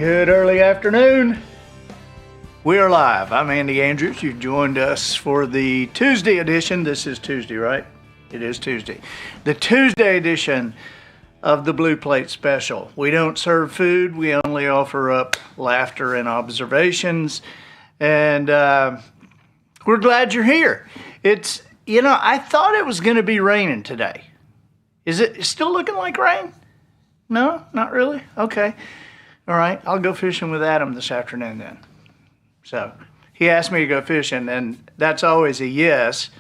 Good early afternoon. We are live. I'm Andy Andrews. You've joined us for the Tuesday edition. This is Tuesday, right? It is Tuesday. The Tuesday edition of the Blue Plate Special. We don't serve food. We only offer up laughter and observations. And we're glad you're here. I thought it was going to be raining today. Is it still looking like rain? No, not really? Okay. All right. I'll go fishing with Adam this afternoon then. So he asked me to go fishing, and that's always a yes,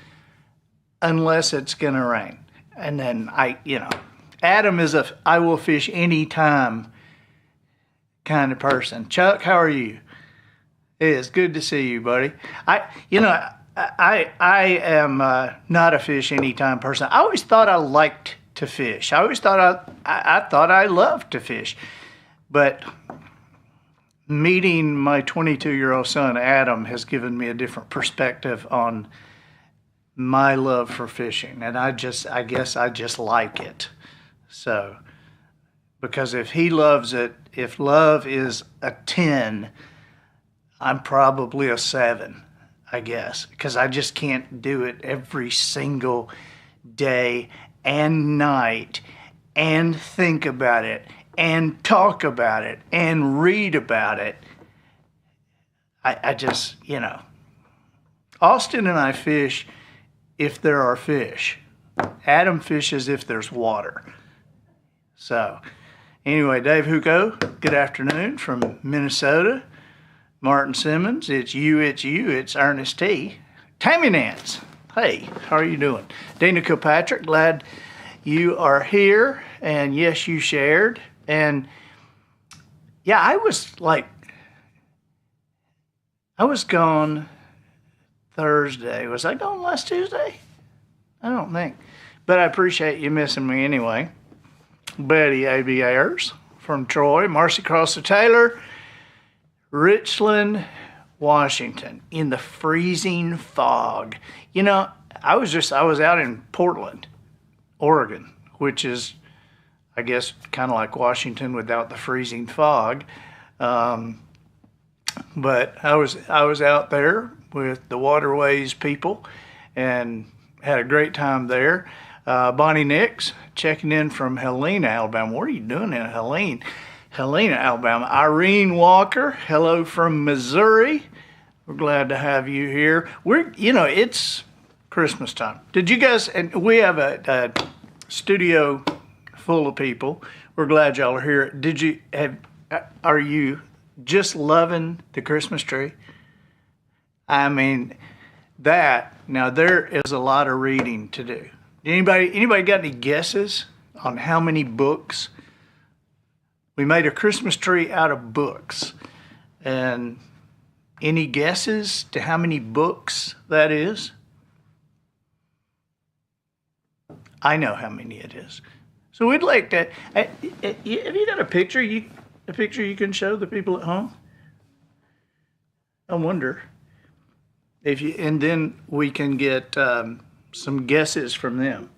unless it's going to rain. And then Adam is I will fish anytime kind of person. Chuck, how are you? It is good to see you, buddy. I am not a fish anytime person. I always thought I liked to fish. I always thought I thought I loved to fish. But meeting my 22-year-old son, Adam, has given me a different perspective on my love for fishing. And I guess I just like it. So, because if he loves it, if love is a 10, I'm probably a 7, I guess. Because I just can't do it every single day and night and think about it and talk about it and read about it. I just, Austin and I fish if there are fish. Adam fishes if there's water. So, anyway, Dave Hugo, good afternoon from Minnesota. Martin Simmons, it's you, it's Ernest T. Tammy Nance, hey, how are you doing? Dana Kilpatrick, glad you are here. And yes, you shared. And yeah, I was gone Thursday. Was I gone last Tuesday? I don't think. But I appreciate you missing me anyway. Betty A.B. Ayers from Troy. Marcy Crosser Taylor, Richland, Washington, in the freezing fog. I was out in Portland, Oregon, which is, I guess, kind of like Washington without the freezing fog. But I was out there with the Waterways people and had a great time there. Bonnie Nix checking in from Helena, Alabama. What are you doing in Helena, Alabama? Irene Walker, hello from Missouri. We're glad to have you here. It's Christmas time. Did you guys, and we have a studio full of people. We're glad y'all are here. Are you just loving the Christmas tree? I mean, now there is a lot of reading to do. Anybody got any guesses on how many books? We made a Christmas tree out of books. And any guesses to how many books that is? I know how many it is. So we'd like to. Have you got a picture? A picture you can show the people at home? I wonder and then we can get some guesses from them.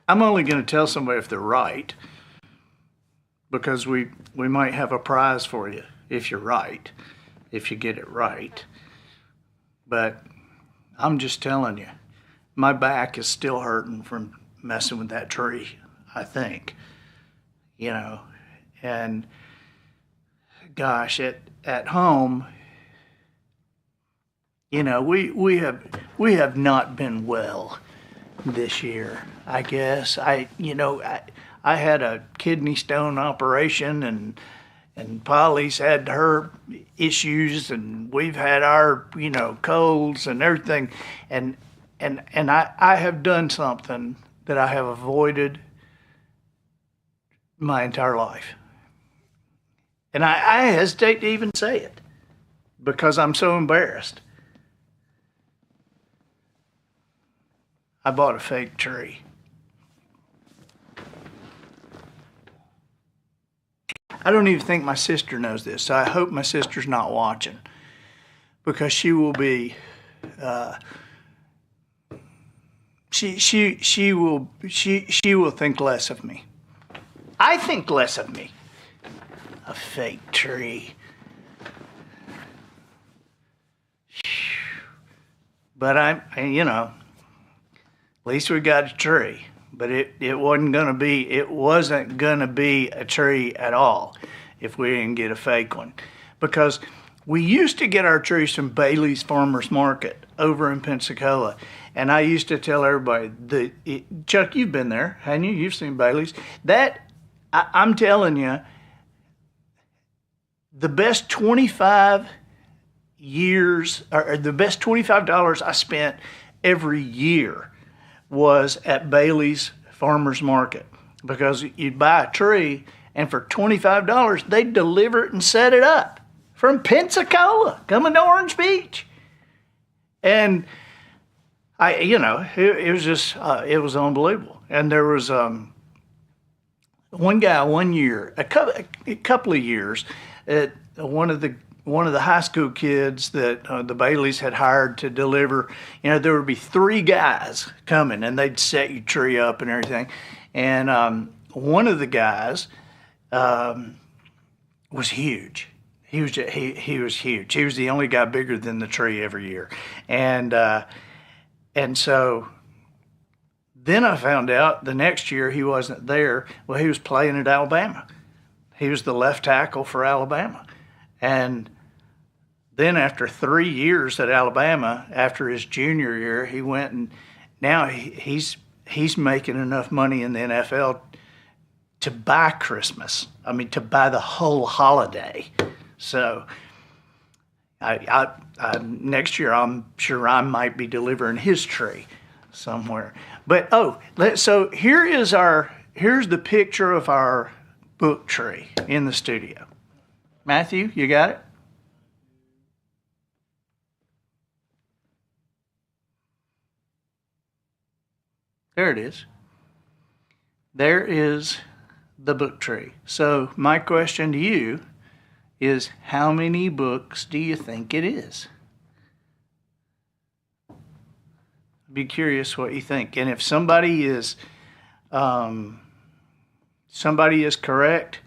I'm only going to tell somebody if they're right, because we might have a prize for you if you're right, if you get it right. But I'm just telling you, my back is still hurting from messing with that tree, I think. And gosh, at home, we have not been well this year, I guess. I had a kidney stone operation, and Polly's had her issues, and we've had our colds and everything, and I have done something that I have avoided my entire life. And I hesitate to even say it because I'm so embarrassed. I bought a fake tree. I don't even think my sister knows this, so I hope my sister's not watching, because she will be she will think less of me. I think less of me. a fake tree. But at least we got a tree. But it wasn't gonna be a tree at all if we didn't get a fake one. Because we used to get our trees from Bailey's Farmers Market over in Pensacola. And I used to tell everybody, Chuck, you've been there, haven't you? You've seen Bailey's. I'm telling you, the best 25 years, or the best $25 I spent every year was at Bailey's Farmers Market. Because you'd buy a tree, and for $25, they'd deliver it and set it up from Pensacola, coming to Orange Beach. And it was just, it was unbelievable. And there was one guy one year, a couple of years, one of the high school kids that the Baileys had hired to deliver. There would be 3 guys coming, and they'd set your tree up and everything. And one of the guys was huge. He was huge. He was the only guy bigger than the tree every year, and so then I found out the next year he wasn't there. Well, he was playing at Alabama. He was the left tackle for Alabama. And then after 3 years at Alabama, after his junior year, he went and now he's making enough money in the NFL to buy Christmas. I mean, to buy the whole holiday. So I next year, I'm sure I might be delivering his tree somewhere. But so here's the picture of our book tree in the studio. Matthew, you got it? There it is. There is the book tree. So my question to you is, how many books do you think it is? I'd be curious what you think. And if somebody is correct,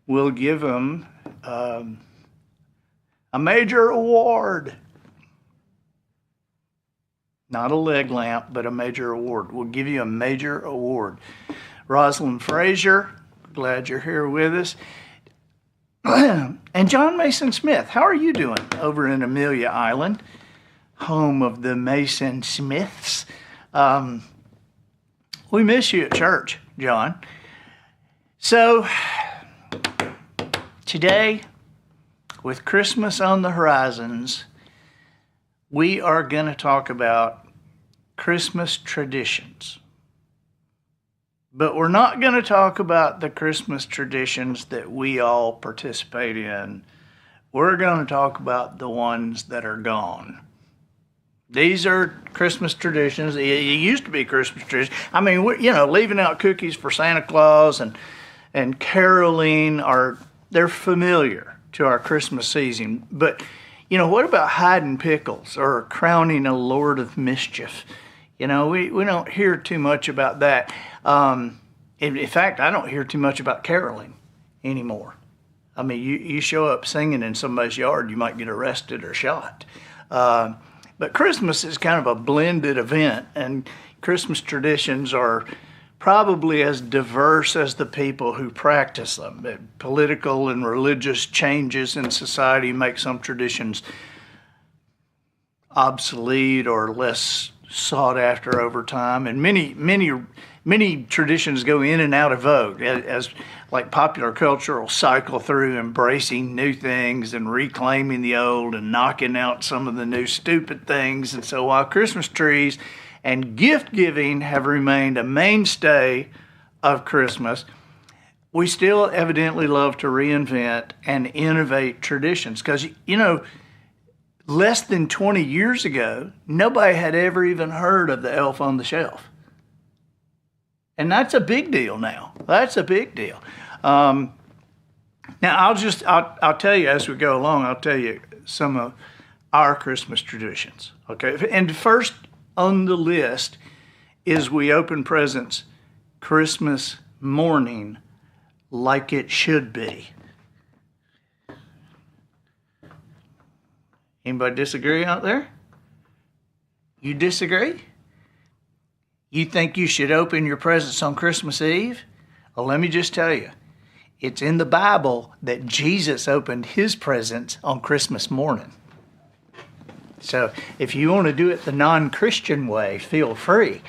we'll give them a major award. Not a leg lamp, but a major award. We'll give you a major award. Rosalind Frazier, glad you're here with us. And John Mason Smith, how are you doing over in Amelia Island, home of the Mason Smiths? We miss you at church, John. So today, with Christmas on the horizons, we are going to talk about Christmas traditions. But we're not going to talk about the Christmas traditions that we all participate in. We're going to talk about the ones that are gone. These are Christmas traditions. It used to be Christmas traditions. I mean, leaving out cookies for Santa Claus and caroling they're familiar to our Christmas season. But, what about hiding pickles or crowning a Lord of Mischief? We don't hear too much about that. In fact, I don't hear too much about caroling anymore. I mean, you show up singing in somebody's yard, you might get arrested or shot. But Christmas is kind of a blended event, and Christmas traditions are probably as diverse as the people who practice them. Political and religious changes in society make some traditions obsolete or less sought after over time, and many traditions go in and out of vogue as like popular culture will cycle through embracing new things and reclaiming the old and knocking out some of the new stupid things. And so while Christmas trees and gift giving have remained a mainstay of Christmas, we still evidently love to reinvent and innovate traditions because, less than 20 years ago, nobody had ever even heard of the elf on the shelf. And that's a big deal now. That's a big deal. Now, I'll tell you as we go along, I'll tell you some of our Christmas traditions. Okay. And first on the list is we open presents Christmas morning like it should be. Anybody disagree out there? You disagree? You think you should open your presents on Christmas Eve? Well, let me just tell you, it's in the Bible that Jesus opened his presents on Christmas morning. So if you want to do it the non-Christian way, feel free.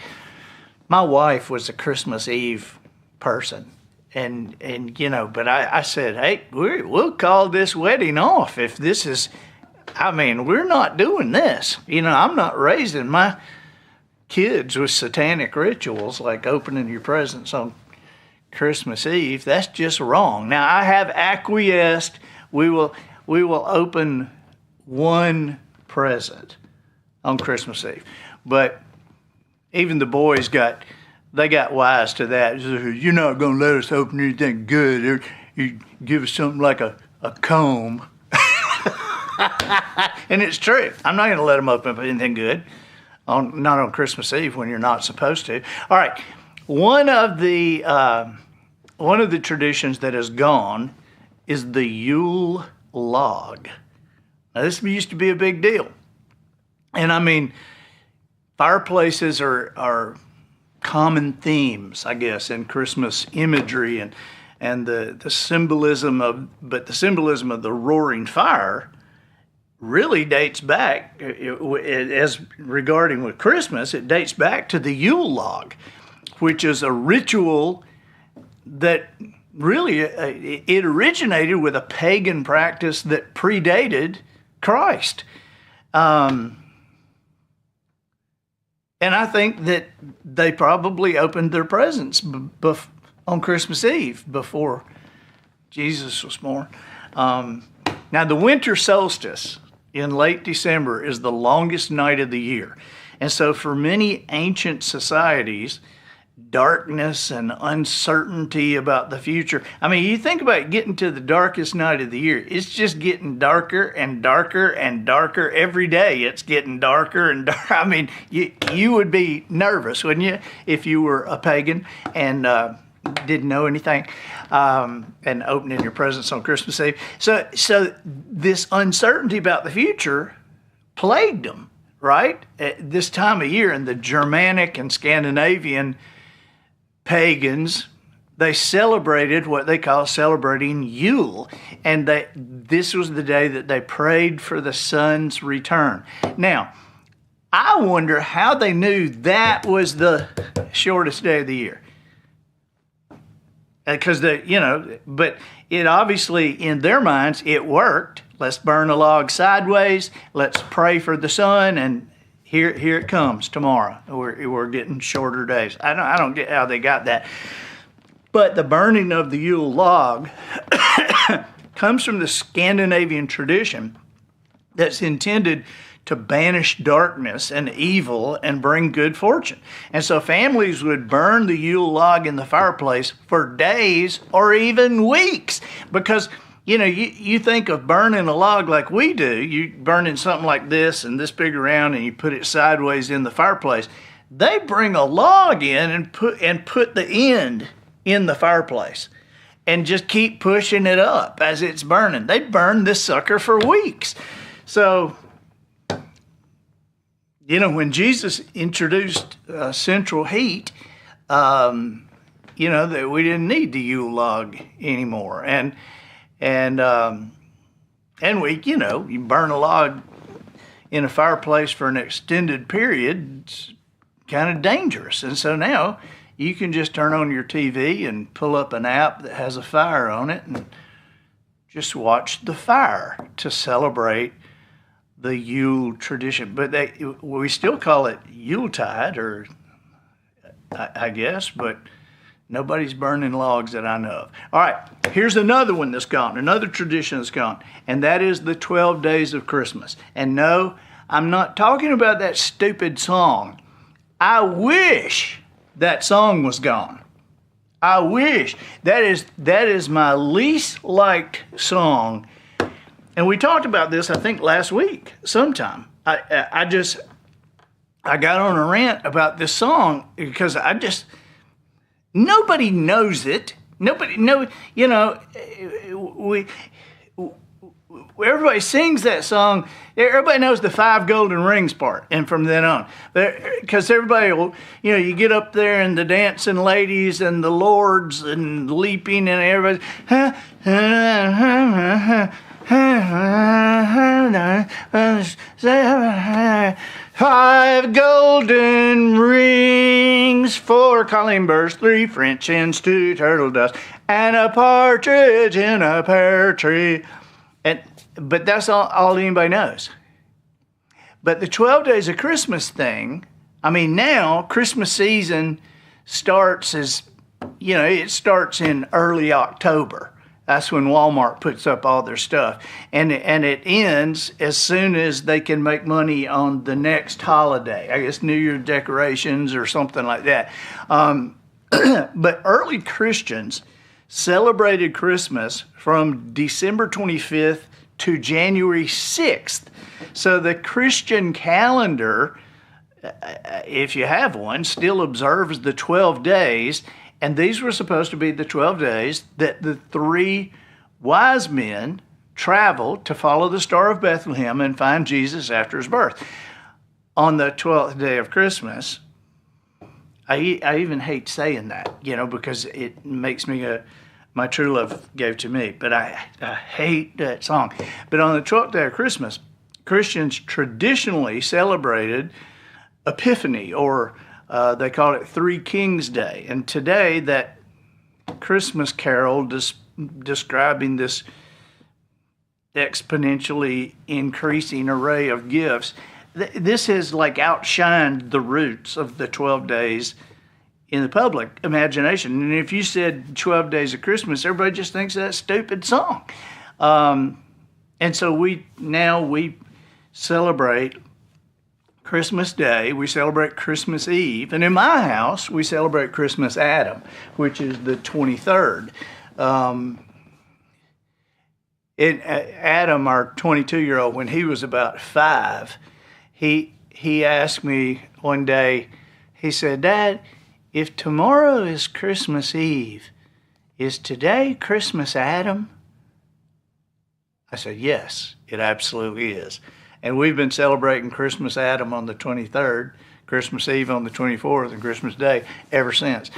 My wife was a Christmas Eve person. And but I said, hey, we'll call this wedding off if this is, we're not doing this. I'm not raising my kids with satanic rituals like opening your presents on Christmas Eve. That's just wrong. Now, I have acquiesced. We will open one present on Christmas Eve. But even the boys got wise to that. You're not going to let us open anything good. You give us something like a comb. And it's true. I'm not going to let them open up anything good, not on Christmas Eve when you're not supposed to. All right. One of the traditions that has gone is the Yule log. Now, this used to be a big deal. And fireplaces are common themes, I guess, in Christmas imagery and the symbolism of the roaring fire really dates back, as regarding with Christmas, it dates back to the Yule log, which is a ritual that really it originated with a pagan practice that predated Christ. And I think that they probably opened their presents on Christmas Eve before Jesus was born. Now, the winter solstice in late December is the longest night of the year. And so for many ancient societies, darkness and uncertainty about the future. You think about getting to the darkest night of the year. It's just getting darker and darker and darker every day. It's getting darker and darker. You would be nervous, wouldn't you, if you were a pagan and didn't know anything, and opening your presents on Christmas Eve. So this uncertainty about the future plagued them, right? At this time of year, in the Germanic and Scandinavian pagans, they celebrated what they call celebrating Yule. And this was the day that they prayed for the sun's return. Now, I wonder how they knew that was the shortest day of the year. Because but it obviously, in their minds, it worked. Let's burn a log sideways. Let's pray for the sun, and here it comes tomorrow. We're getting shorter days. I don't get how they got that. But the burning of the Yule log comes from the Scandinavian tradition that's intended to banish darkness and evil and bring good fortune. And so families would burn the Yule log in the fireplace for days or even weeks, because you think of burning a log like we do. You burning something like this and this big around, and you put it sideways in the fireplace. They bring a log in and put the end in the fireplace and just keep pushing it up as it's burning. They burn this sucker for weeks. So, when Jesus introduced central heat, that we didn't need the Yule log anymore. And we, you burn a log in a fireplace for an extended period, it's kind of dangerous. And so now you can just turn on your TV and pull up an app that has a fire on it and just watch the fire to celebrate the Yule tradition. But we still call it Yuletide, or I guess, but nobody's burning logs that I know of. All right, here's another one that's gone, another tradition that's gone, and that is the 12 days of Christmas. And no, I'm not talking about that stupid song. I wish that song was gone. I wish. That is my least liked song. And we talked about this, I think, last week sometime. I got on a rant about this song because nobody knows it. Nobody knows, everybody sings that song. Everybody knows the 5 golden rings part, and from then on, because everybody will, you get up there and the dancing ladies and the lords and leaping and everybody. 5 golden rings, 4 calling birds, 3 French hens, 2 turtle doves, and a partridge in a pear tree. But that's all anybody knows. But the 12 days of Christmas thing, now Christmas season starts it starts in early October. That's when Walmart puts up all their stuff. And it ends as soon as they can make money on the next holiday. I guess New Year's decorations or something like that. But early Christians celebrated Christmas from December 25th to January 6th. So the Christian calendar, if you have one, still observes the 12 days. And these were supposed to be the 12 days that the 3 wise men traveled to follow the Star of Bethlehem and find Jesus after his birth. On the 12th day of Christmas, I even hate saying that, because it makes me my true love gave to me. But I hate that song. But on the 12th day of Christmas, Christians traditionally celebrated Epiphany, or they call it Three Kings Day. And today, that Christmas carol describing this exponentially increasing array of gifts, this has outshined the roots of the 12 days in the public imagination. And if you said 12 days of Christmas, everybody just thinks of that stupid song. And so we celebrate Christmas Day, we celebrate Christmas Eve, and in my house, we celebrate Christmas Adam, which is the 23rd. Adam, our 22-year-old, when he was about 5, he asked me one day, he said, "Dad, if tomorrow is Christmas Eve, is today Christmas Adam?" I said, "Yes, it absolutely is." And we've been celebrating Christmas Adam on the 23rd, Christmas Eve on the 24th, and Christmas Day ever since.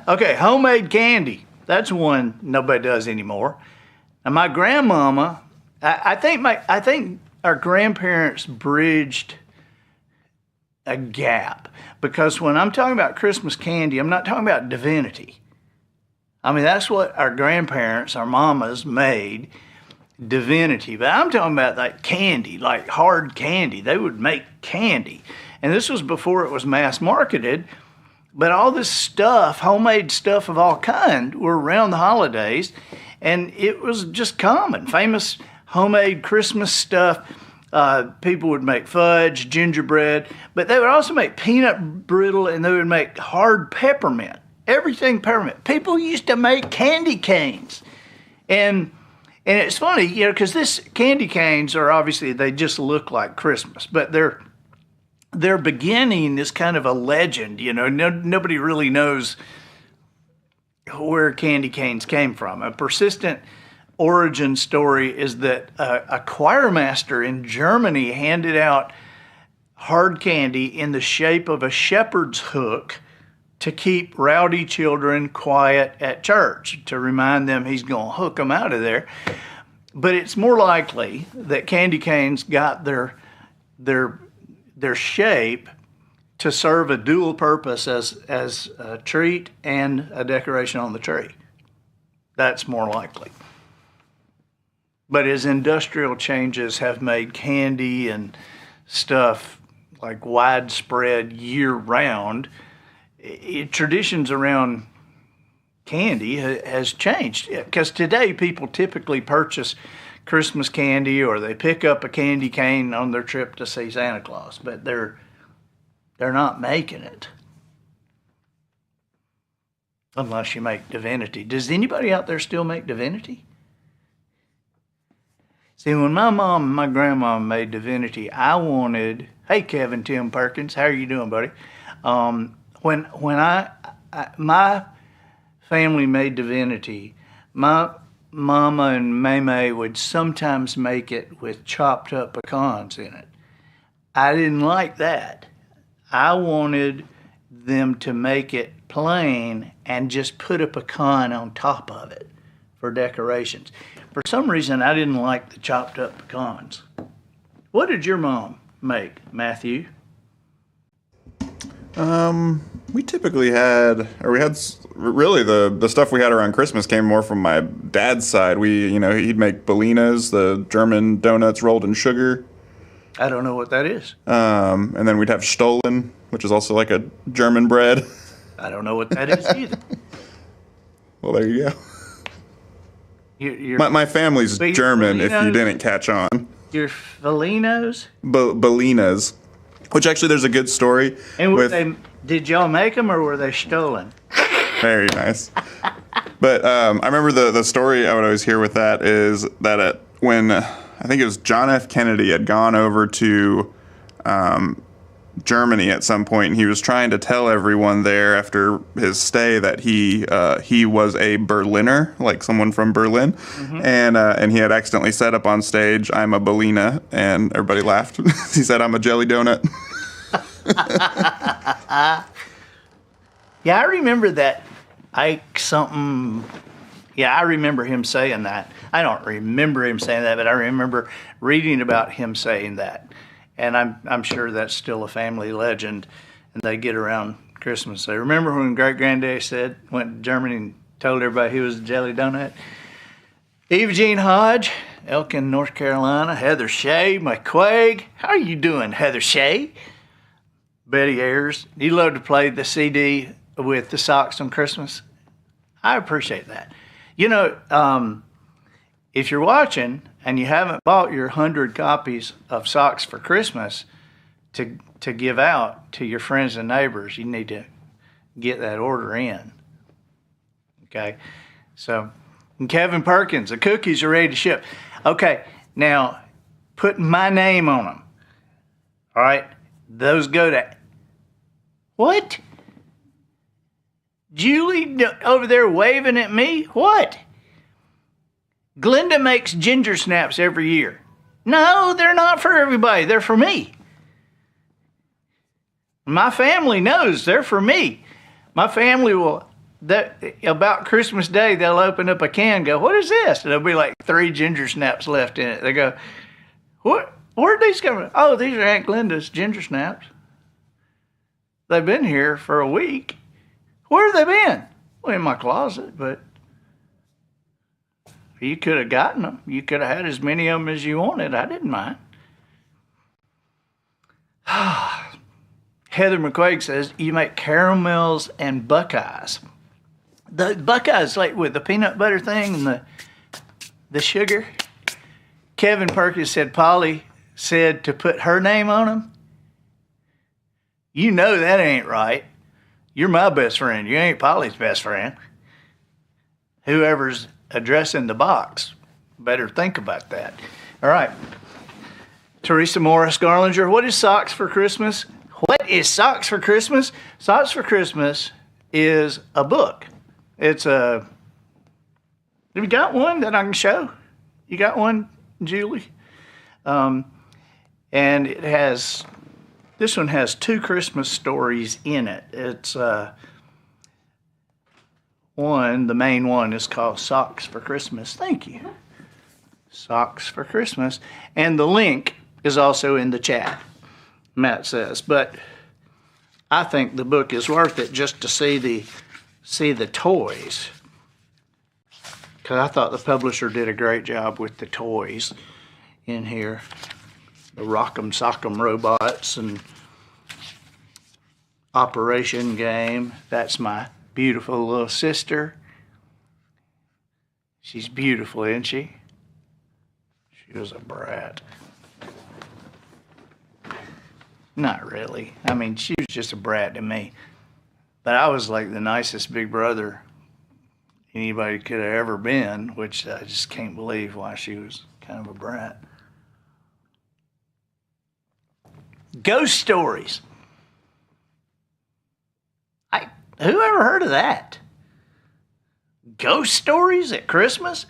Okay, homemade candy. That's one nobody does anymore. And my grandmama, I think our grandparents bridged a gap, because when I'm talking about Christmas candy, I'm not talking about divinity. That's what our grandparents, our mamas, made. Divinity, but I'm talking about candy, hard candy. They would make candy, and this was before it was mass marketed. But all this stuff, homemade stuff of all kind, were around the holidays, and it was just common. Famous homemade Christmas stuff. People would make fudge, gingerbread, but they would also make peanut brittle, and they would make hard peppermint. Everything peppermint. People used to make candy canes, and it's funny, because this candy canes are obviously, they just look like Christmas, but their beginning is kind of a legend. Nobody really knows where candy canes came from. A persistent origin story is that a choir master in Germany handed out hard candy in the shape of a shepherd's hook to keep rowdy children quiet at church, to remind them he's going to hook them out of there. But it's more likely that candy canes got their shape to serve a dual purpose as a treat and a decoration on the tree. That's more likely. But as industrial changes have made candy and stuff widespread year-round, traditions around candy has changed, because today people typically purchase Christmas candy, or they pick up a candy cane on their trip to see Santa Claus, but they're not making it unless you make divinity. Does anybody out there still make divinity? See, when my mom and my grandma made divinity, I wanted, hey Kevin Tim Perkins, how are you doing, buddy? When my family made divinity, my Mama and Maymay would sometimes make it with chopped up pecans in it. I didn't like that. I wanted them to make it plain and just put a pecan on top of it for decorations. For some reason, I didn't like the chopped up pecans. What did your mom make, Matthew? We typically had, or we had, really the stuff we had around Christmas came more from my dad's side. He'd make Berlinas, the German donuts rolled in sugar. I don't know what that is. And then we'd have Stollen, which is also like a German bread. I don't know what that is either. Well, there you go. Your My family's German, if you didn't catch on. Your Felinos? Berlinas. Which actually, there's a good story. And did y'all make them or were they stolen? Very nice. But I remember the story I would always hear with that is that when I think it was John F. Kennedy had gone over to Germany at some point, and he was trying to tell everyone there after his stay that he was a Berliner, like someone from Berlin, and he had accidentally said up on stage, "I'm a Berliner," and everybody laughed. He said, "I'm a jelly donut." Yeah, I remember that Ike something. Yeah, I remember him saying that. I don't remember him saying that, but I remember reading about him saying that. And I'm sure that's still a family legend. And they get around Christmas. They remember when Great Granddaddy went to Germany and told everybody he was a jelly donut. Eva Jean Hodge, Elkin, North Carolina. Heather Shea, McQuaig. How are you doing, Heather Shea? Betty Ayers. You love to play the CD with the socks on Christmas. I appreciate that. If you're watching and you haven't bought your 100 copies of Socks for Christmas to give out to your friends and neighbors, you need to get that order in. Okay? So, and Kevin Perkins, the cookies are ready to ship. Okay, now put my name on them. All right? Those go to... What? Julie over there waving at me? What? Glenda makes ginger snaps every year. No, they're not for everybody. They're for me. My family knows they're for me. My family will, about Christmas Day, they'll open up a can and go, "What is this?" And there'll be like 3 ginger snaps left in it. They go, where'd these come from? Oh, these are Aunt Glenda's ginger snaps. They've been here for a week. Where have they been? Well, in my closet, but you could have gotten them. You could have had as many of them as you wanted. I didn't mind. Heather McQuaig says, you make caramels and Buckeyes. The Buckeyes, like with the peanut butter thing and the sugar. Kevin Perkins said Polly said to put her name on them. You know that ain't right. You're my best friend. You ain't Polly's best friend. Whoever's addressing the box better think about that. All right. Teresa Morris Garlinger, what is Socks for Christmas? What is Socks for Christmas? Socks for Christmas is a book. It's a... Have you got one that I can show? You got one, Julie? And it has... This one has 2 Christmas stories in it. It's one, the main one is called Socks for Christmas. Thank you. Socks for Christmas. And the link is also in the chat, Matt says. But I think the book is worth it just to see the toys. Because I thought the publisher did a great job with the toys in here. The Rock'em Sock'em robots and Operation Game. That's my beautiful little sister. She's beautiful, isn't she? She was a brat. Not really. I mean, she was just a brat to me. But I was like the nicest big brother anybody could have ever been, which I just can't believe why she was kind of a brat. Ghost stories. Who ever heard of that? Ghost stories at Christmas?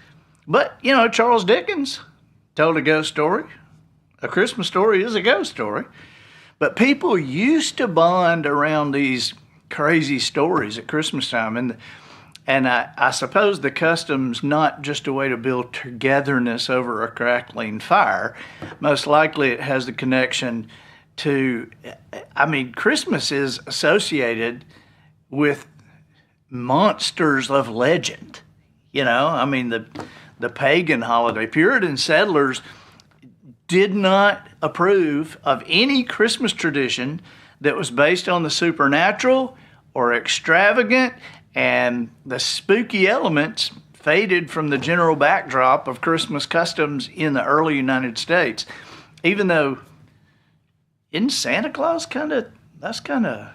But, Charles Dickens told a ghost story. A Christmas story is a ghost story. But people used to bond around these crazy stories at Christmas time. And I suppose the custom's not just a way to build togetherness over a crackling fire. Most likely it has the connection to, Christmas is associated with monsters of legend. The pagan holiday. Puritan settlers did not approve of any Christmas tradition that was based on the supernatural or extravagant, and the spooky elements faded from the general backdrop of Christmas customs in the early United States. Even though, isn't Santa Claus that's kind of,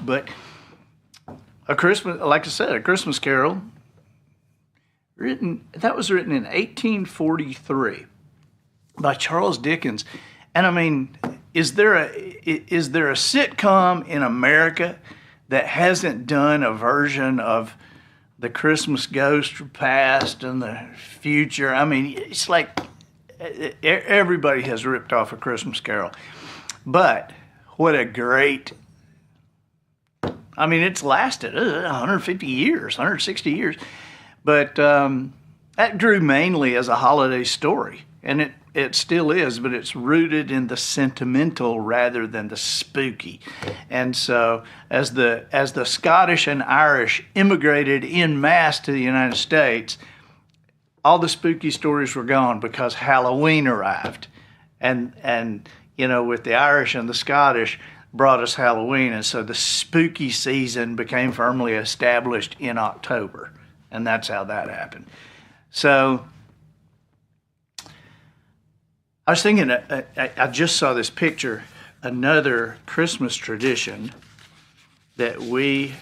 but a Christmas, like I said, a Christmas Carol, that was written in 1843 by Charles Dickens. And is there a sitcom in America that hasn't done a version of the Christmas Ghost past and the future? It's like everybody has ripped off A Christmas Carol. But what a great, it's lasted 150 years, 160 years. But that grew mainly as a holiday story. And it still is, but it's rooted in the sentimental rather than the spooky. And so as the Scottish and Irish immigrated en masse to the United States, all the spooky stories were gone because Halloween arrived. And with the Irish and the Scottish brought us Halloween. And so the spooky season became firmly established in October. And that's how that happened. So I was thinking, I just saw this picture, another Christmas tradition that we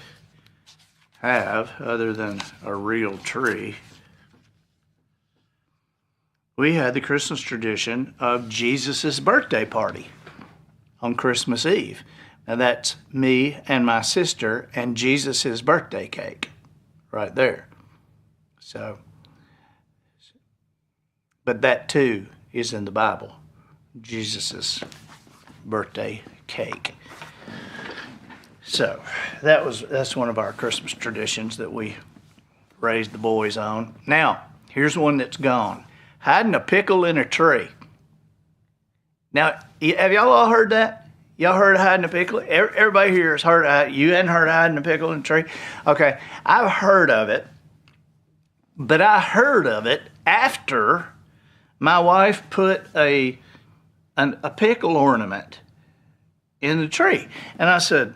have, other than a real tree. We had the Christmas tradition of Jesus' birthday party on Christmas Eve. And that's me and my sister and Jesus' birthday cake right there. So, but that too is in the Bible, Jesus' birthday cake. So that's one of our Christmas traditions that we raised the boys on. Now, here's one that's gone. Hiding a pickle in a tree. Now, have y'all all heard that? Y'all heard of hiding a pickle? Everybody here has heard of it. You hadn't heard of hiding a pickle in a tree? Okay, I've heard of it. But I heard of it after my wife put a pickle ornament in the tree. And I said,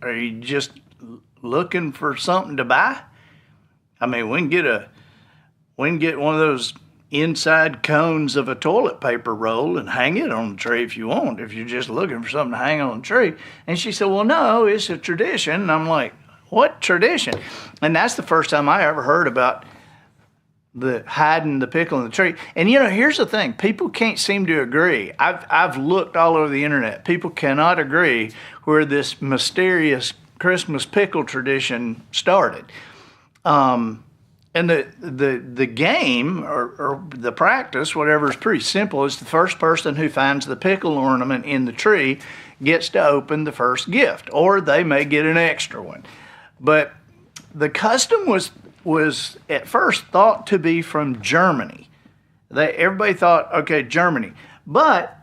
are you just looking for something to buy? We can get one of those inside cones of a toilet paper roll and hang it on the tree if you want, if you're just looking for something to hang on the tree. And she said, well, no, it's a tradition. And I'm like, what tradition? And that's the first time I ever heard about the hiding the pickle in the tree. And here's the thing: people can't seem to agree. I've looked all over the internet. People cannot agree where this mysterious Christmas pickle tradition started. And the game or the practice, whatever, is pretty simple. It's the first person who finds the pickle ornament in the tree gets to open the first gift, or they may get an extra one. But the custom was at first thought to be from Germany. Everybody thought, okay, Germany. But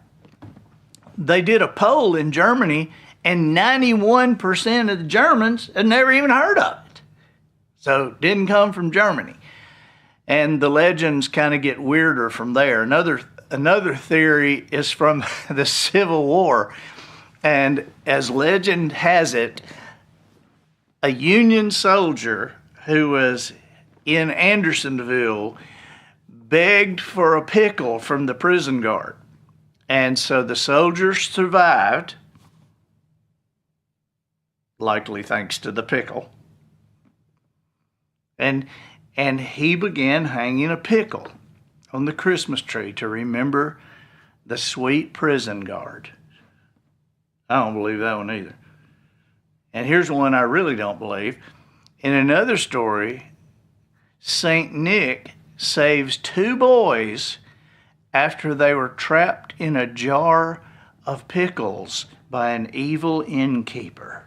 they did a poll in Germany, and 91% of the Germans had never even heard of it. So it didn't come from Germany. And the legends kind of get weirder from there. Another theory is from the Civil War. And as legend has it, a Union soldier who was in Andersonville begged for a pickle from the prison guard. And so the soldier survived, likely thanks to the pickle. And he began hanging a pickle on the Christmas tree to remember the sweet prison guard. I don't believe that one either. And here's one I really don't believe. In another story, Saint Nick saves two boys after they were trapped in a jar of pickles by an evil innkeeper.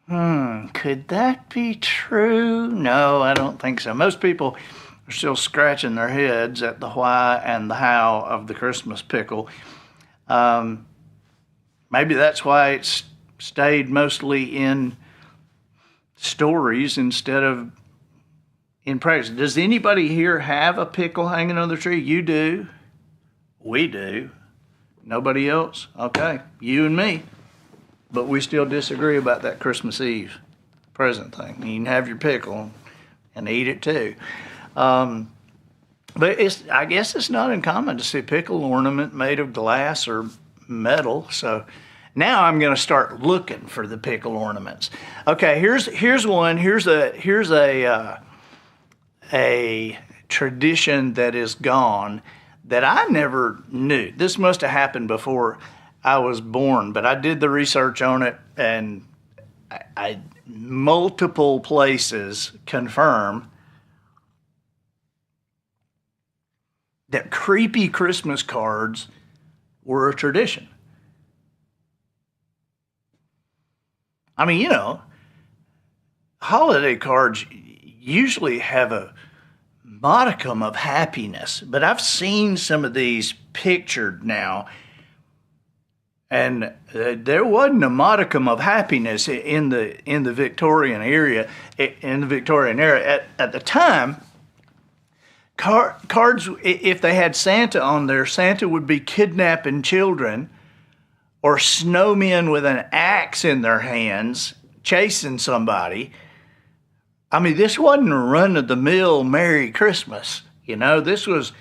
Could that be true? No, I don't think so. Most people are still scratching their heads at the why and the how of the Christmas pickle. Maybe that's why it's stayed mostly in stories instead of in practice. Does anybody here have a pickle hanging on the tree? You do. We do. Nobody else? Okay, you and me. But we still disagree about that Christmas Eve present thing. You can have your pickle and eat it too. But I guess it's not uncommon to see pickle ornament made of glass or metal. So now I'm going to start looking for the pickle ornaments. Okay, here's one. Here's a tradition that is gone that I never knew. This must have happened before I was born, but I did the research on it, and I multiple places confirm that creepy Christmas cards were a tradition. I mean, you know, holiday cards usually have a modicum of happiness, but I've seen some of these pictured now, and there wasn't a modicum of happiness in the Victorian era. In the Victorian era, at the time, cards, if they had Santa on there, Santa would be kidnapping children, or snowmen with an axe in their hands chasing somebody. I mean, this wasn't a run-of-the-mill Merry Christmas. You know, this was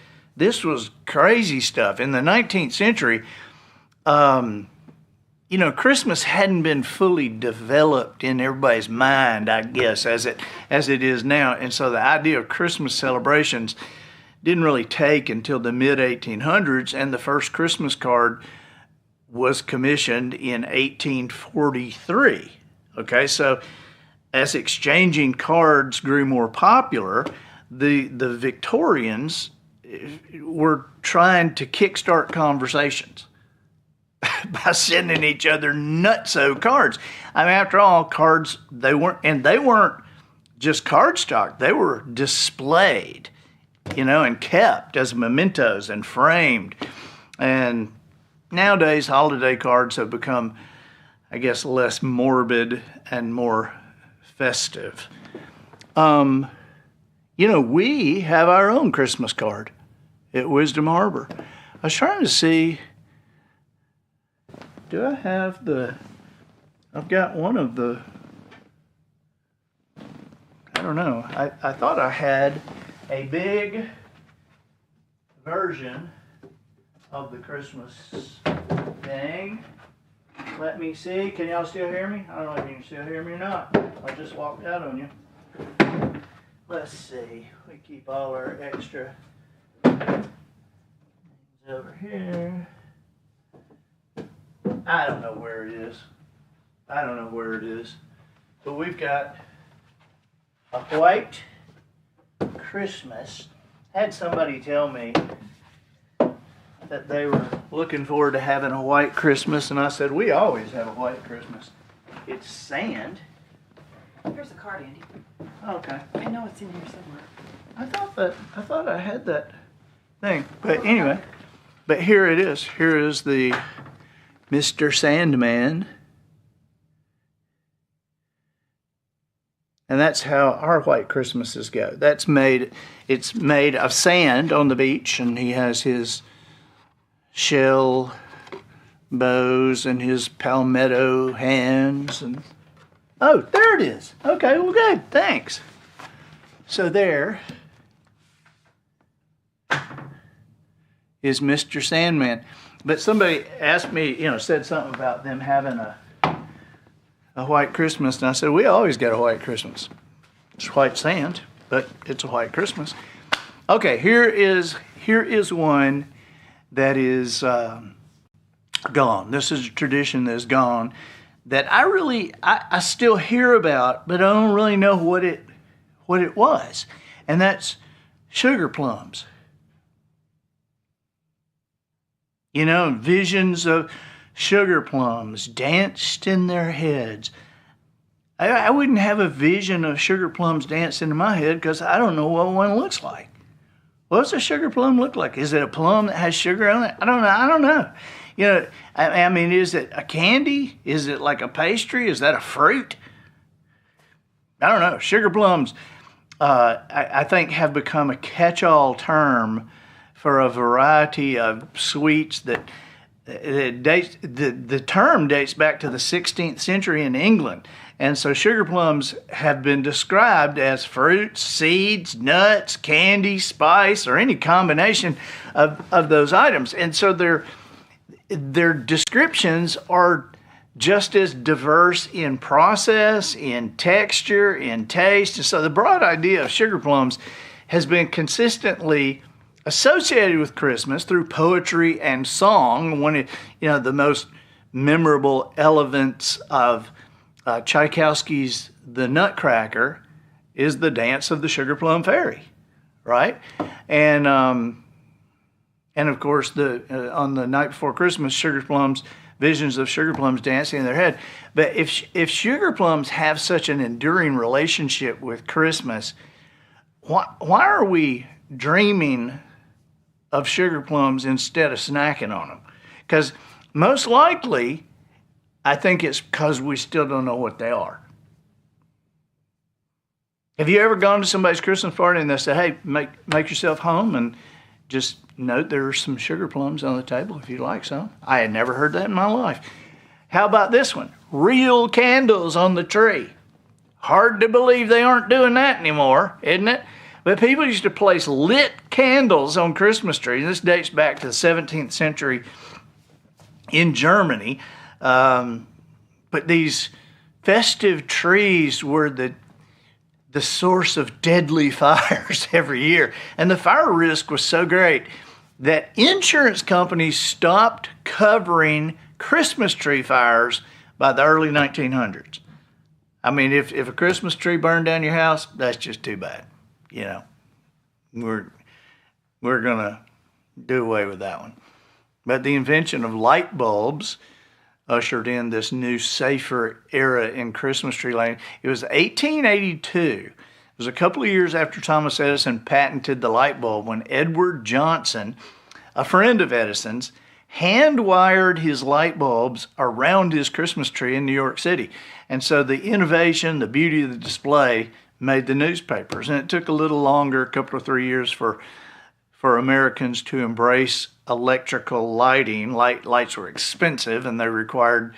crazy stuff. In the 19th century, you know, Christmas hadn't been fully developed in everybody's mind, I guess, as it is now. And so the idea of Christmas celebrations didn't really take until the mid-1800s, and the first Christmas card was commissioned in 1843. Okay, so as exchanging cards grew more popular, the Victorians were trying to kickstart conversations by sending each other nutso cards. I mean, after all, cards, they weren't just cardstock. They were displayed, you know, and kept as mementos and framed. And nowadays, holiday cards have become, I guess, less morbid and more festive. You know, we have our own Christmas card at Wisdom Harbor. I was trying to see, do I have I've got one of the, I don't know. I thought I had a big version of the Christmas thing. Let me see. Can y'all still hear me? I don't know if you can still hear me or not. I just walked out on you. Let's see. We keep all our extra things over here. I don't know where it is. But we've got a white Christmas. I had somebody tell me that they were looking forward to having a white Christmas, and I said, we always have a white Christmas. It's sand. Here's the card, Andy. Okay. I know it's in here somewhere. I thought I had that thing. But anyway, but here it is. Here is the Mr. Sandman. And that's how our white Christmases go. It's made of sand on the beach, and he has his shell bows and his palmetto hands. And oh, there it is. Okay, well, good. Thanks. So there is Mr. Sandman. But somebody asked me, said something about them having a white Christmas, and I said, we always get a white Christmas. It's white sand, but it's a white Christmas. Okay, here is one that is gone. This is a tradition that is gone that I still hear about, but I don't really know what it what it was, and that's sugar plums. You know, visions of sugar plums danced in their heads. I wouldn't have a vision of sugar plums dancing in my head because I don't know what one looks like. What's a sugar plum look like? Is it a plum that has sugar on it? I don't know. You know, I mean, is it a candy? Is it like a pastry? Is that a fruit? I don't know. Sugar plums, I think, have become a catch-all term for a variety of sweets that dates. The term dates back to the 16th century in England. And so sugar plums have been described as fruits, seeds, nuts, candy, spice, or any combination of those items. And so their descriptions are just as diverse in process, in texture, in taste. And so the broad idea of sugar plums has been consistently associated with Christmas through poetry and song. The most memorable elements of Tchaikovsky's The Nutcracker is the dance of the Sugar Plum Fairy, right? And of course, on the night before Christmas, visions of sugar plums dancing in their head. But if sugar plums have such an enduring relationship with Christmas, why are we dreaming of sugar plums instead of snacking on them? Because most likely, I think it's because we still don't know what they are. Have you ever gone to somebody's Christmas party and they say, hey, make yourself home and just note there are some sugar plums on the table if you'd like some? I had never heard that in my life. How about this one? Real candles on the tree. Hard to believe they aren't doing that anymore, isn't it? But people used to place lit candles on Christmas trees. This dates back to the 17th century in Germany. But these festive trees were the source of deadly fires every year. And the fire risk was so great that insurance companies stopped covering Christmas tree fires by the early 1900s. I mean, if a Christmas tree burned down your house, that's just too bad. You know, we're going to do away with that one. But the invention of light bulbs ushered in this new, safer era in Christmas tree lighting. It was 1882. It was a couple of years after Thomas Edison patented the light bulb when Edward Johnson, a friend of Edison's, hand-wired his light bulbs around his Christmas tree in New York City. And so the innovation, the beauty of the display made the newspapers. And it took a little longer, a couple of 3 years, for Americans to embrace electrical lighting. Lights were expensive, and they required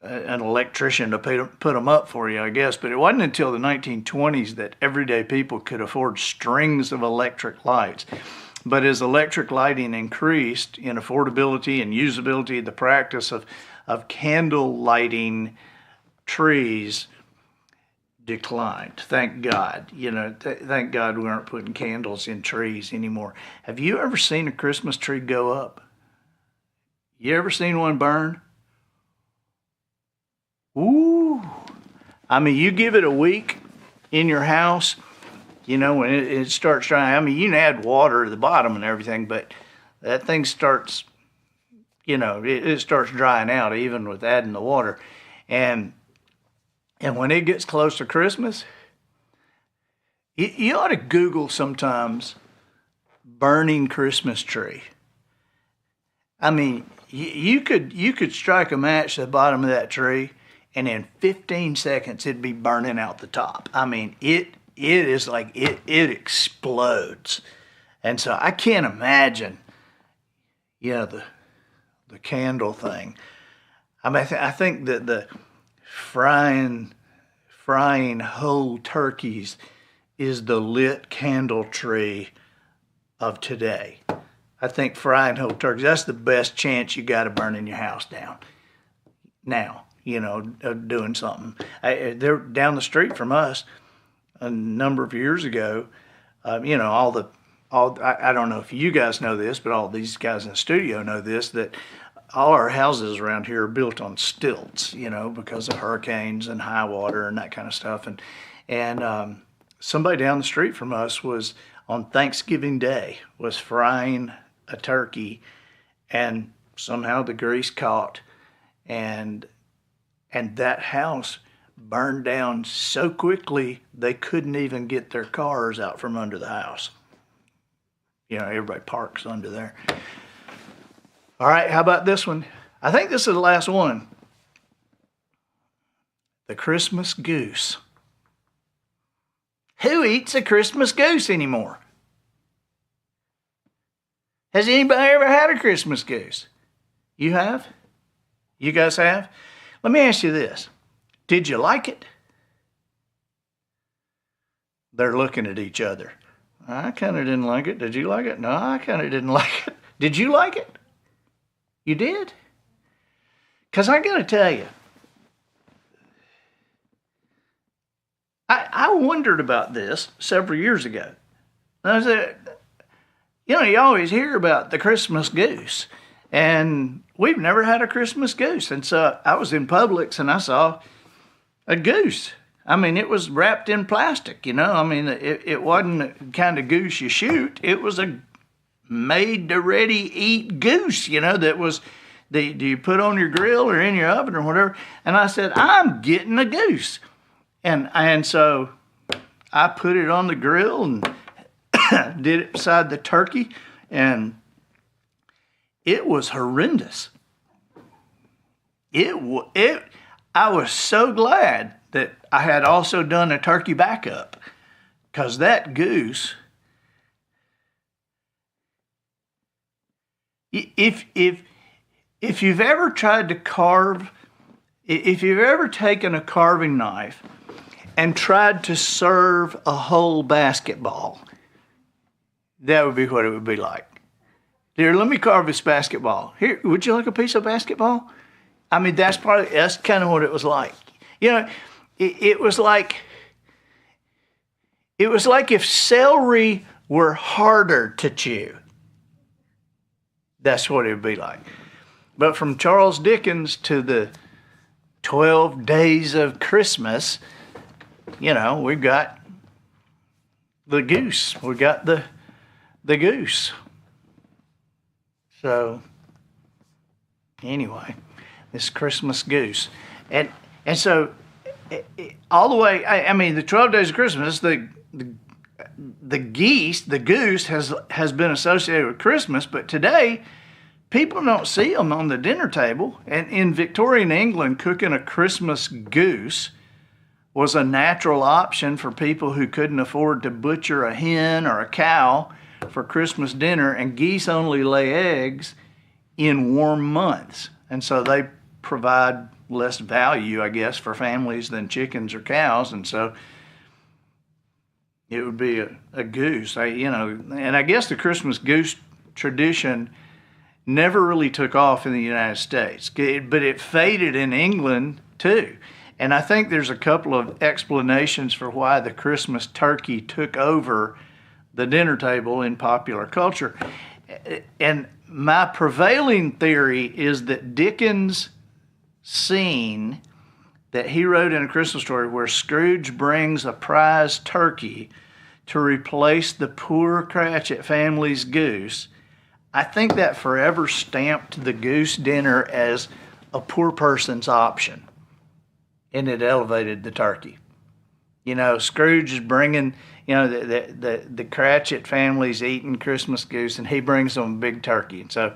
an electrician to put them up for you, I guess. But it wasn't until the 1920s that everyday people could afford strings of electric lights. But as electric lighting increased in affordability and usability, the practice of candle lighting trees declined. Thank God. Thank God we aren't putting candles in trees anymore. Have you ever seen a Christmas tree go up? You ever seen one burn? Ooh. I mean, you give it a week in your house, when it starts drying. I mean, you can add water to the bottom and everything, but that thing starts, it starts drying out even with adding the water. And when it gets close to Christmas, you ought to Google sometimes burning Christmas tree. I mean, you could strike a match to the bottom of that tree, and in 15 seconds it'd be burning out the top. I mean, it is like it explodes. And so I can't imagine, the candle thing. I mean, I think that the frying whole turkeys is the lit candle tree of today. I think frying whole turkeys, that's the best chance you got of burning your house down. Now, doing something. They're down the street from us a number of years ago. I don't know if you guys know this, but all these guys in the studio know this, that all our houses around here are built on stilts, because of hurricanes and high water and that kind of stuff. And somebody down the street from us was on Thanksgiving Day was frying a turkey, and somehow the grease caught, and that house burned down so quickly they couldn't even get their cars out from under the house. You know, everybody parks under there. All right, how about this one? I think this is the last one. The Christmas goose. Who eats a Christmas goose anymore? Has anybody ever had a Christmas goose? You have? You guys have? Let me ask you this. Did you like it? They're looking at each other. I kind of didn't like it. Did you like it? No, I kind of didn't like it. Did you like it? You did? Because I got to tell you, I wondered about this several years ago. And I said, you know, you always hear about the Christmas goose, and we've never had a Christmas goose. And so I was in Publix and I saw a goose. I mean, it was wrapped in plastic, you know. I mean, it wasn't the kind of goose you shoot. It was a made-to-ready-eat goose, you know, that was, do you put on your grill or in your oven or whatever? And I said, I'm getting a goose. And so I put it on the grill and did it beside the turkey, and it was horrendous. I was so glad that I had also done a turkey backup, because that goose, if you've ever tried to carve, if you've ever taken a carving knife and tried to serve a whole basketball, that would be what it would be like. Here, let me carve this basketball. Here, would you like a piece of basketball? I mean, that's kind of what it was like. You know, it was like if celery were harder to chew. That's what it would be like. But from Charles Dickens to the 12 Days of Christmas, you know, we've got the goose. We got the goose. So, anyway, this Christmas goose. And so, all the way, I mean, the 12 Days of Christmas, the goose has been associated with Christmas, but today, people don't see them on the dinner table. And in Victorian England, cooking a Christmas goose was a natural option for people who couldn't afford to butcher a hen or a cow for Christmas dinner, and geese only lay eggs in warm months. And so they provide less value, I guess, for families than chickens or cows. And so it would be a goose, and I guess the Christmas goose tradition never really took off in the United States, but it faded in England too. And I think there's a couple of explanations for why the Christmas turkey took over the dinner table in popular culture. And my prevailing theory is that Dickens' scene that he wrote in A Christmas Story, where Scrooge brings a prize turkey to replace the poor Cratchit family's goose, I think that forever stamped the goose dinner as a poor person's option, and it elevated the turkey. You know, Scrooge is bringing, you know, the Cratchit family's eating Christmas goose, and he brings them a big turkey. And so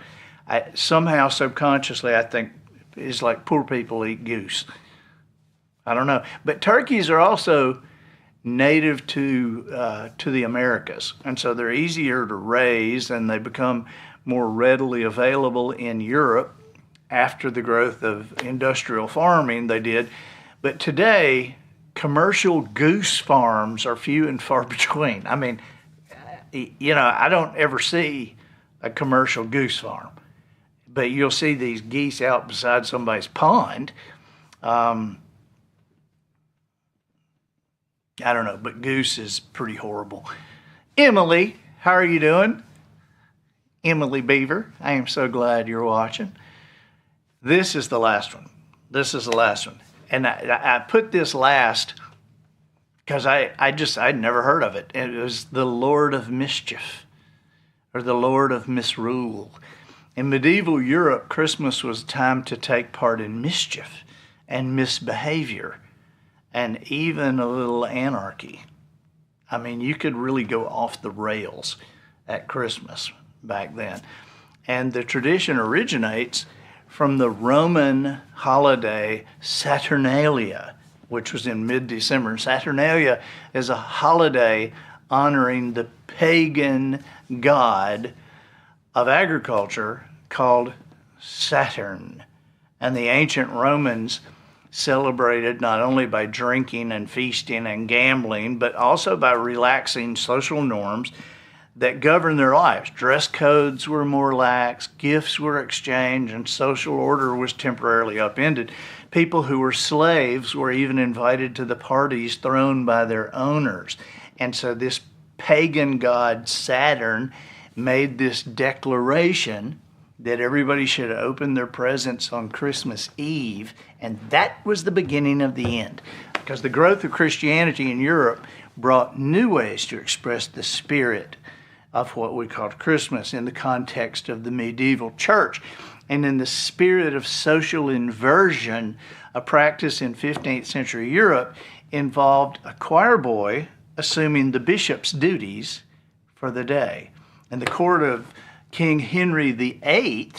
somehow subconsciously I think it's like poor people eat goose. I don't know. But turkeys are also native to the Americas, and so they're easier to raise, and they become more readily available in Europe after the growth of industrial farming. They did. But today, commercial goose farms are few and far between. I mean, you know, I don't ever see a commercial goose farm, but you'll see these geese out beside somebody's pond. I don't know, but goose is pretty horrible. Emily, how are you doing? Emily Beaver, I am so glad you're watching. This is the last one. This is the last one. And I put this last because I'd never heard of it. It was the Lord of Mischief, or the Lord of Misrule. In medieval Europe, Christmas was a time to take part in mischief and misbehavior and even a little anarchy. I mean, you could really go off the rails at Christmas back then. And the tradition originates from the Roman holiday Saturnalia, which was in mid-December. Saturnalia is a holiday honoring the pagan god of agriculture called Saturn. And the ancient Romans celebrated not only by drinking and feasting and gambling, but also by relaxing social norms that governed their lives. Dress codes were more lax, gifts were exchanged, and social order was temporarily upended. People who were slaves were even invited to the parties thrown by their owners. And so this pagan god Saturn made this declaration that everybody should open their presents on Christmas Eve, and that was the beginning of the end. Because the growth of Christianity in Europe brought new ways to express the spirit of what we called Christmas in the context of the medieval church. And in the spirit of social inversion, a practice in 15th century Europe involved a choir boy assuming the bishop's duties for the day. In the court of King Henry VIII,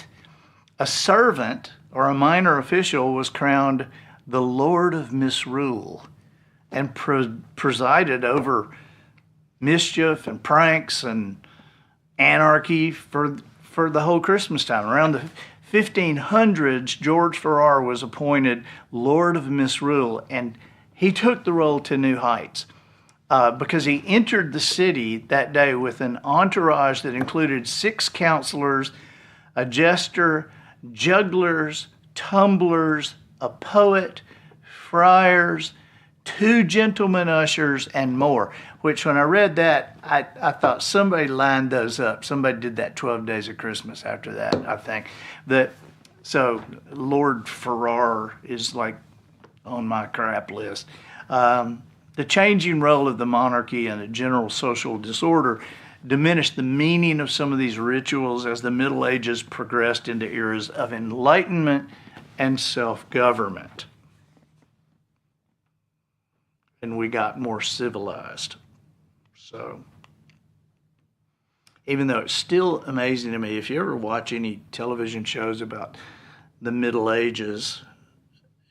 a servant or a minor official was crowned the Lord of Misrule and presided over mischief and pranks and anarchy for the whole Christmas time. Around the 1500s, George Farrar was appointed Lord of Misrule, and he took the role to new heights because he entered the city that day with an entourage that included 6 counselors, a jester, jugglers, tumblers, a poet, friars, 2 gentlemen ushers, and more. Which, when I read that, I thought somebody lined those up. Somebody did that 12 Days of Christmas after that, I think. So Lord Farrar is like on my crap list. The changing role of the monarchy and a general social disorder diminished the meaning of some of these rituals as the Middle Ages progressed into eras of enlightenment and self-government. And we got more civilized. So, even though it's still amazing to me, if you ever watch any television shows about the Middle Ages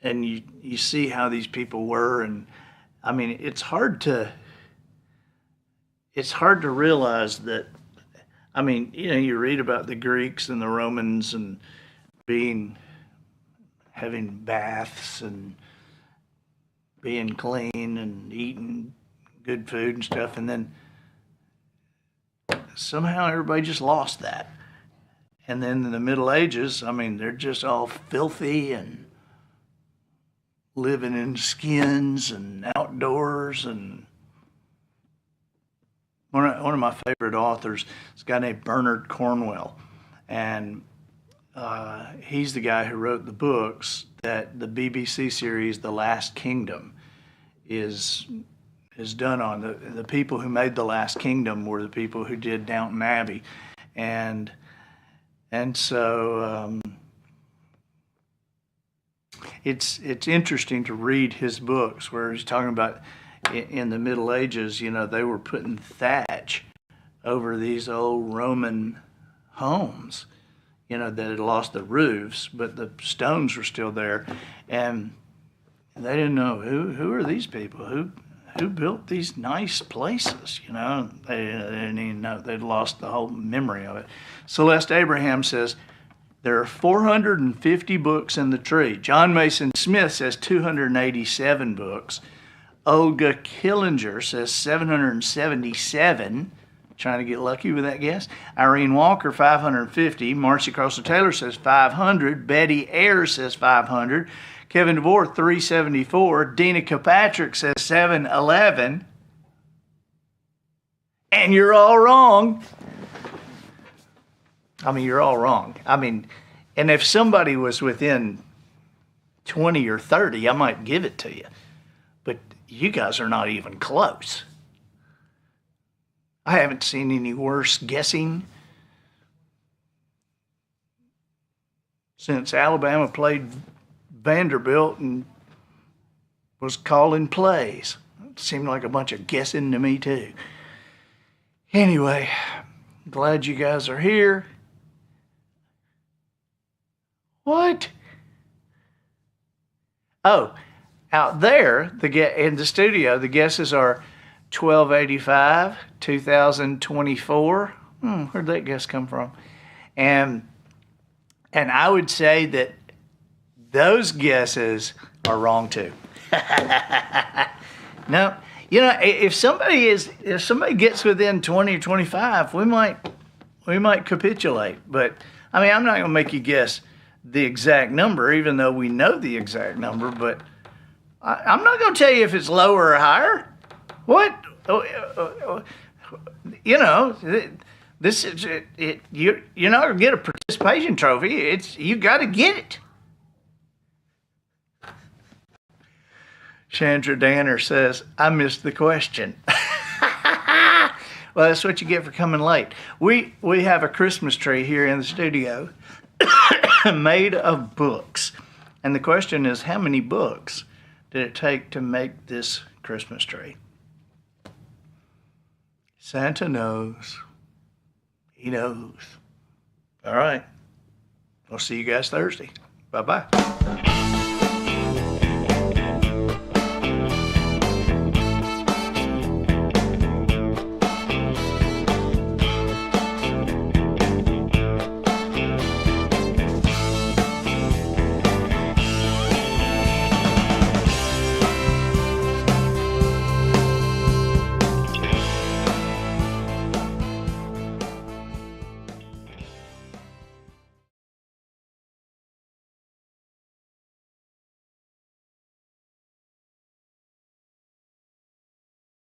and you see how these people were, and I mean, it's hard to realize that. I mean, you read about the Greeks and the Romans and having baths and being clean and eating good food and stuff, and then somehow everybody just lost that. And then in the Middle Ages, I mean, they're just all filthy and living in skins and outdoors. And one of my favorite authors is a guy named Bernard Cornwell, and he's the guy who wrote the books that the BBC series The Last Kingdom is done on. The people who made The Last Kingdom were the people who did Downton Abbey, and so it's interesting to read his books where he's talking about in the Middle Ages, they were putting thatch over these old Roman homes, that had lost the roofs, but the stones were still there, and they didn't know who are these people, who built these nice places, They didn't even know. They'd lost the whole memory of it. Celeste Abraham says, there are 450 books in the tree. John Mason Smith says 287 books. Olga Killinger says 777. Trying to get lucky with that guess. Irene Walker, 550. Marcy Crosser Taylor says 500. Betty Ayers says 500. Kevin DeVore, 374. Dina Kilpatrick says 711. And you're all wrong. I mean, you're all wrong. I mean, and if somebody was within 20 or 30, I might give it to you. But you guys are not even close. I haven't seen any worse guessing since Alabama played Vanderbilt and was calling plays. It seemed like a bunch of guessing to me, too. Anyway, glad you guys are here. What? Oh, out there, in the studio, the guesses are 1285, 2024. Where'd that guess come from? And I would say that those guesses are wrong too. No, if somebody gets within 20 or 25, we might capitulate. But I mean, I'm not gonna make you guess the exact number, even though we know the exact number. But I'm not gonna tell you if it's lower or higher. What? This is it. You're not gonna get a participation trophy. You got to get it. Chandra Danner says, I missed the question. Well, that's what you get for coming late. We have a Christmas tree here in the studio made of books. And the question is, how many books did it take to make this Christmas tree? Santa knows. He knows. All right. I'll see you guys Thursday. Bye-bye.